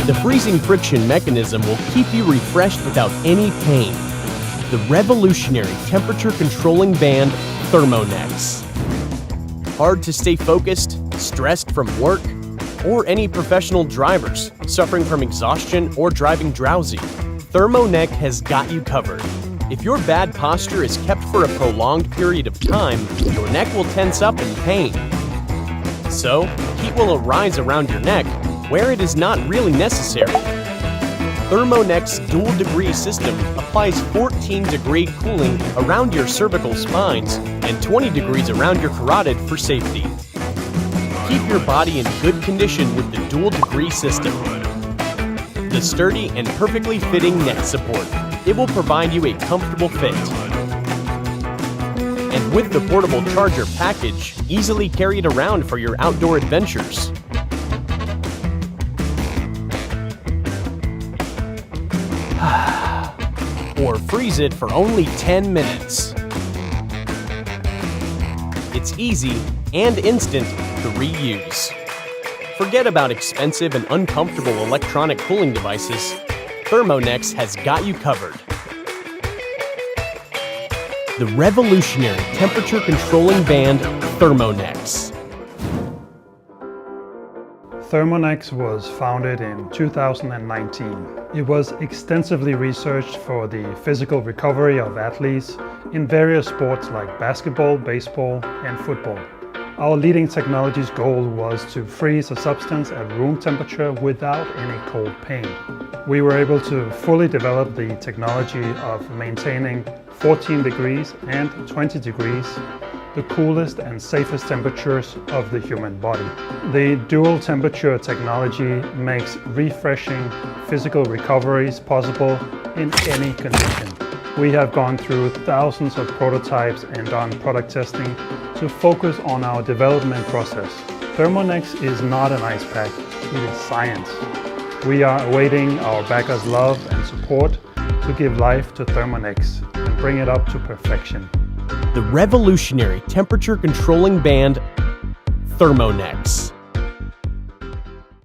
The freezing friction mechanism will keep you refreshed without any pain. The revolutionary temperature controlling band, THERMONECKS. Hard to stay focused, stressed from work, or any professional drivers suffering from exhaustion or driving drowsy? ThermoNeck has got you covered. If your bad posture is kept for a prolonged period of time, your neck will tense up in pain. So, heat will arise around your neck where it is not really necessary. ThermoNeck's dual degree system applies 14-degree cooling around your cervical spines and 20 degrees around your carotid for safety. Keep your body in good condition with the dual degree system. The sturdy and perfectly fitting neck support. It will provide you a comfortable fit. And with the portable charger package, easily carried around for your outdoor adventures. Or freeze it for only 10 minutes. It's easy and instant to reuse. Forget about expensive and uncomfortable electronic cooling devices. ThermoNeckS has got you covered. The revolutionary temperature controlling band, ThermoNeckS. ThermoNeckS was founded in 2019. It was extensively researched for the physical recovery of athletes in various sports like basketball, baseball, and football. Our leading technology's goal was to freeze a substance at room temperature without any cold pain. We were able to fully develop the technology of maintaining 14 degrees and 20 degrees, the coolest and safest temperatures of the human body. The dual temperature technology makes refreshing physical recoveries possible in any condition. We have gone through thousands of prototypes and done product testing to focus on our development process. ThermoNeckS is not an ice pack, it is science. We are awaiting our backers' love and support to give life to ThermoNeckS and bring it up to perfection. The revolutionary temperature controlling band, ThermoNeckS.